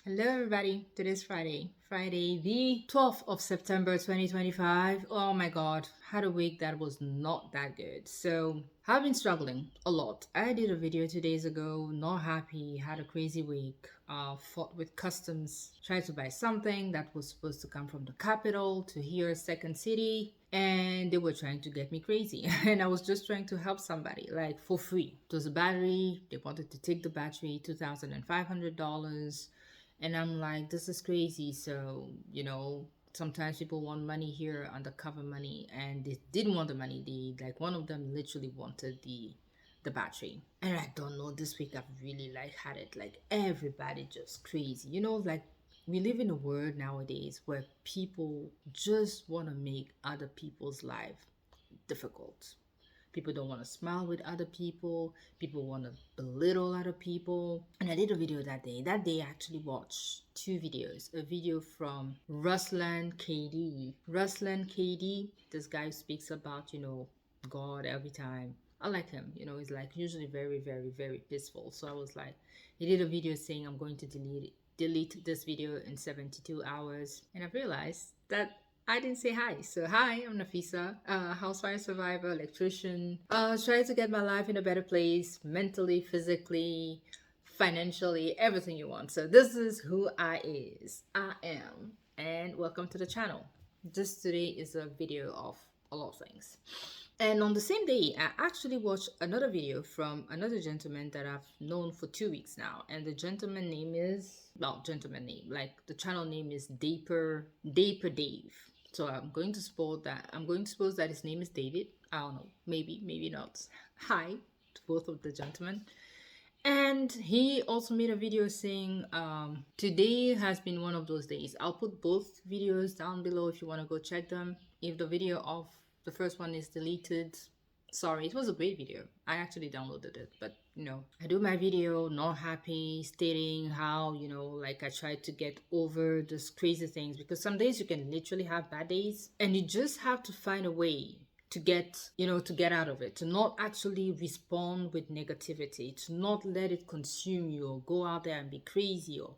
Hello, everybody. Today's Friday, the 12th of September 2025. Oh my god, had a week that was not that good. So, I've been struggling a lot. I did a video 2 days ago, not happy, had a crazy week. Fought with customs, tried to buy something that was supposed to come from the capital to here, second city, and they were trying to get me crazy. And I was just trying to help somebody, like for free. It was a battery, they wanted to take the battery, $2,500. And I'm like, this is crazy. So, sometimes people want money here, undercover money, and they didn't want the money. They like one of them literally wanted the battery. And I don't know, this week I've really like had it like everybody just crazy. Like we live in a world nowadays where people just want to make other people's life difficult. People don't want to smile with other people. People want to belittle other people. And I did a video that day. That day, I actually watched two videos. A video from Ruslan KD. Ruslan KD, this guy speaks about, God every time. I like him. He's like usually very, very, very peaceful. So I was like, he did a video saying, I'm going to delete this video in 72 hours. And I realized that I didn't say hi. So hi, I'm Nafisa, housewife survivor, electrician, trying to get my life in a better place, mentally, physically, financially, everything you want. So this is who I am, and welcome to the channel. This today is a video of a lot of things. And on the same day, I actually watched another video from another gentleman that I've known for 2 weeks now. And the gentleman name is, well, gentleman name, like the channel name is Daper Dave. So I'm going to suppose that his name is David. I don't know, maybe not. Hi to both of the gentlemen. And he also made a video saying, today has been one of those days. I'll put both videos down below if you want to go check them. If the video of the first one is deleted, sorry, it was a great video. I actually downloaded it, but I do my video not happy, stating how, like I tried to get over those crazy things, because some days you can literally have bad days and you just have to find a way to get out of it, to not actually respond with negativity, to not let it consume you or go out there and be crazy or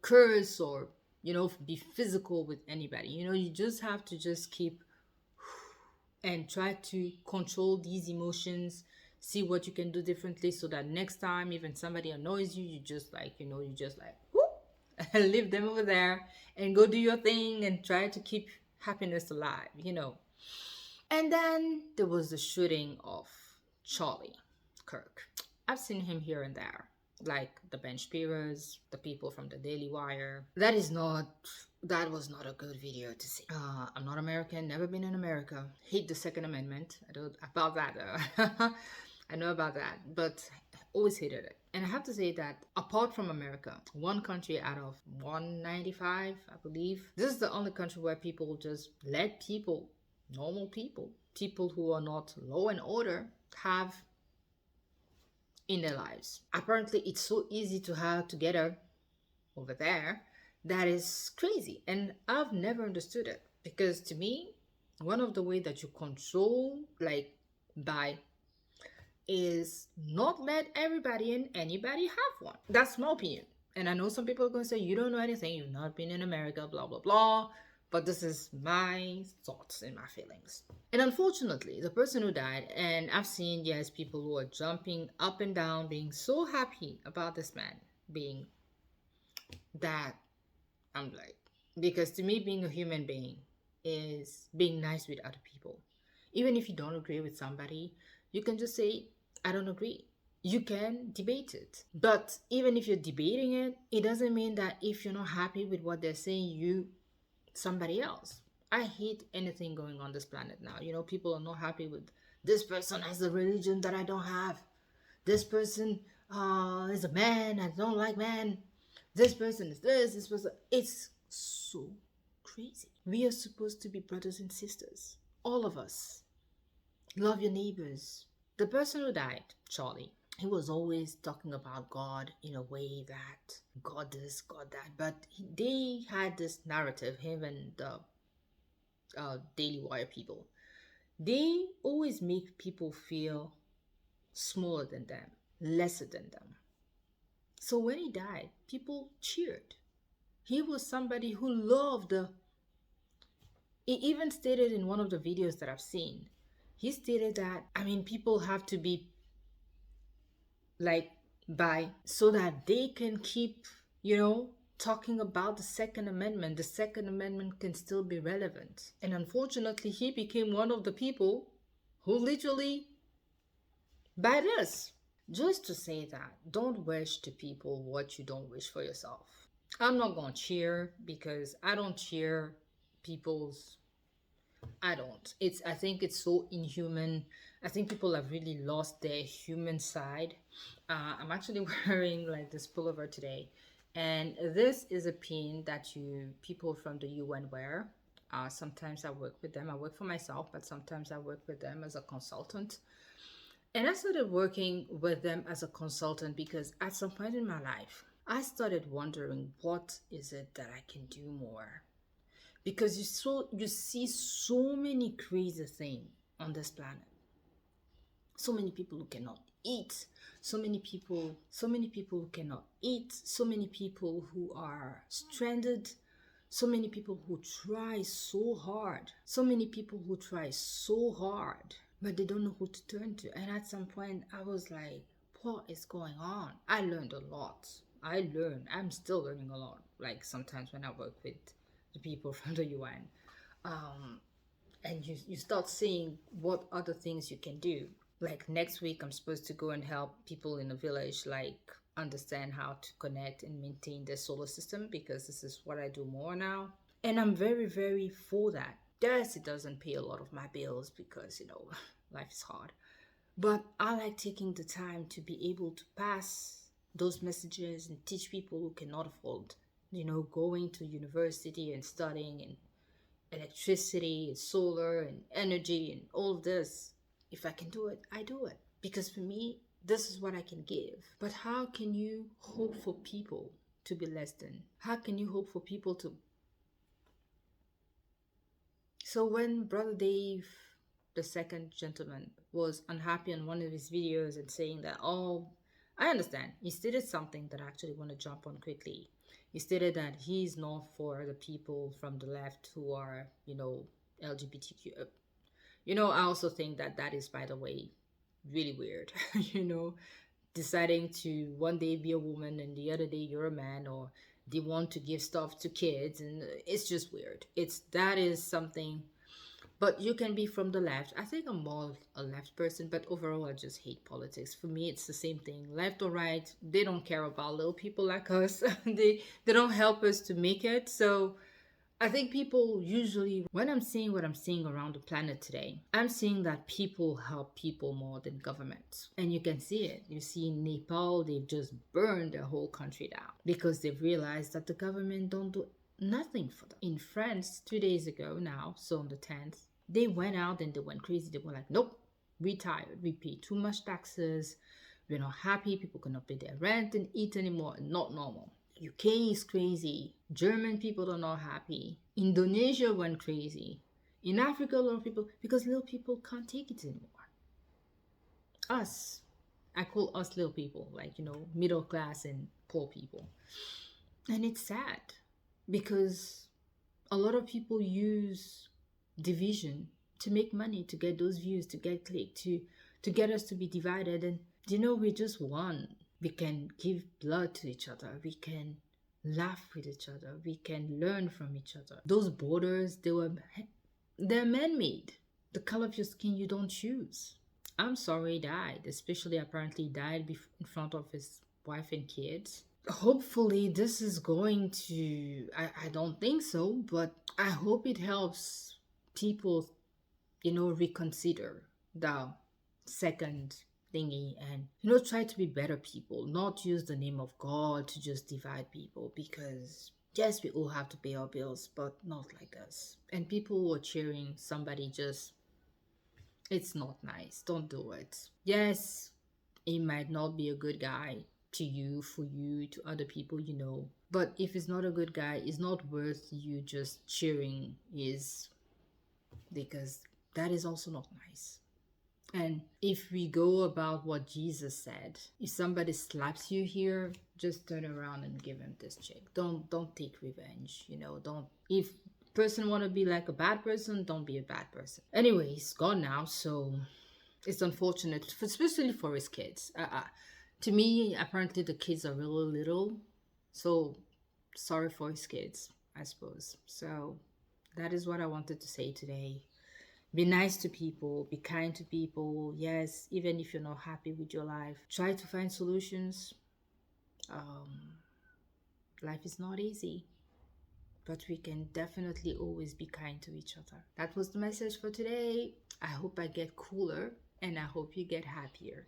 curse or be physical with anybody. You just have to just keep and try to control these emotions, see what you can do differently, so that next time even somebody annoys you, you just like whoop, leave them over there and go do your thing and try to keep happiness alive. And then there was the shooting of Charlie Kirk. I've seen him here and there, like the bench peerers, the people from the Daily Wire. That was not a good video to see. I'm not American, never been in America. Hate the Second Amendment. I don't about that. I know about that, but always hated it. And I have to say that apart from America, one country out of 195, I believe, this is the only country where people just let people, normal people who are not law and order, have in their lives. Apparently, it's so easy to have together over there. That is crazy. And I've never understood it, because to me, one of the way that you control, like, by is not let everybody and anybody have one. That's my opinion. And I know some people are going to say, you don't know anything, you've not been in America, blah, blah, blah. But this is my thoughts and my feelings. And unfortunately, the person who died, and I've seen, yes, people who are jumping up and down, being so happy about this man being that, I'm like, because to me, being a human being is being nice with other people. Even if you don't agree with somebody, you can just say, I don't agree. You can debate it. But even if you're debating it, it doesn't mean that if you're not happy with what they're saying, you somebody else. I hate anything going on this planet now. People are not happy with this person has a religion that I don't have. This person is a man, I don't like men. This person is this person. It's so crazy. We are supposed to be brothers and sisters. All of us. Love your neighbors. The person who died, Charlie, he was always talking about God in a way that God this, God that. But they had this narrative, him and the Daily Wire people. They always make people feel smaller than them, lesser than them. So when he died, people cheered. He was somebody who loved the. He even stated in one of the videos that I've seen, he stated that, I mean, people have to be like by so that they can keep, talking about the Second Amendment. The Second Amendment can still be relevant. And unfortunately, he became one of the people who literally bad us. Just to say that, don't wish to people what you don't wish for yourself. I'm not gonna cheer because I don't cheer people's. I don't. I think it's so inhuman. I think people have really lost their human side. I'm actually wearing like this pullover today, and this is a pin that you people from the UN wear. Sometimes I work with them. I work for myself, but sometimes I work with them as a consultant. And I started working with them as a consultant because at some point in my life, I started wondering what is it that I can do more, because you see so many crazy things on this planet. So many people who cannot eat, so many people who cannot eat, so many people who are stranded, so many people who try so hard, so many people who try so hard, but they don't know who to turn to. And at some point I was like, what is going on? I learned a lot. I'm still learning a lot, like sometimes when I work with the people from the UN. And you start seeing what other things you can do. Like next week, I'm supposed to go and help people in a village, like understand how to connect and maintain their solar system, because this is what I do more now. And I'm very, very for that. Yes, it doesn't pay a lot of my bills because, life is hard. But I like taking the time to be able to pass those messages and teach people who cannot afford, going to university and studying and electricity and solar and energy and all of this. If I can do it, I do it. Because for me, this is what I can give. But how can you hope for people to be less than? How can you hope for people to. So when Brother Dave, the second gentleman, was unhappy on one of his videos and saying that, oh, I understand. He stated something that I actually want to jump on quickly. He stated that he's not for the people from the left who are, LGBTQ. I also think that that is, by the way, really weird. Deciding to one day be a woman and the other day you're a man, or they want to give stuff to kids, and it's just weird. That is something. But you can be from the left. I think I'm more a left person, but overall, I just hate politics. For me, it's the same thing. Left or right, they don't care about little people like us. They don't help us to make it. So I think people usually, when I'm seeing what I'm seeing around the planet today, I'm seeing that people help people more than governments. And you can see it. You see in Nepal, they've just burned their whole country down because they've realized that the government don't do nothing for them. In France, 2 days ago now, so on the 10th, they went out and they went crazy. They were like, nope, we tired. We pay too much taxes. We're not happy. People cannot pay their rent and eat anymore. Not normal. UK is crazy. German people are not happy. Indonesia went crazy. In Africa, a lot of people, because little people can't take it anymore. Us, I call us little people, like, middle class and poor people. And it's sad because a lot of people use division to make money, to get those views, to get click, to get us to be divided. And we're just one. We can give blood to each other. We can laugh with each other. We can learn from each other. Those borders, they're man-made. The color of your skin you don't choose. I'm sorry he died, especially apparently he died in front of his wife and kids. Hopefully this is going to, I don't think so, but I hope it helps people, reconsider the second thingy and try to be better people, not use the name of God to just divide people, because yes, we all have to pay our bills, but not like this. And people who are cheering somebody, just, it's not nice. Don't do it. Yes, he might not be a good guy to you, for you, to other people, but if he's not a good guy, it's not worth you just cheering his, because that is also not nice. And if we go about what Jesus said, if somebody slaps you here, just turn around and give him this check. Don't take revenge. Don't, if person want to be like a bad person, don't be a bad person. Anyway, he's gone now, so it's unfortunate, especially for his kids. To me, apparently the kids are really little, so sorry for his kids, I suppose. So that is what I wanted to say today. Be nice to people, be kind to people. Yes, even if you're not happy with your life, try to find solutions. Um, Life is not easy, but we can definitely always be kind to each other. That was the message for today. I hope I get cooler and I hope you get happier.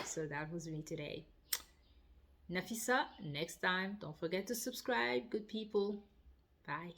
So that was me today. Nafisa, next time, don't forget to subscribe, good people. Bye.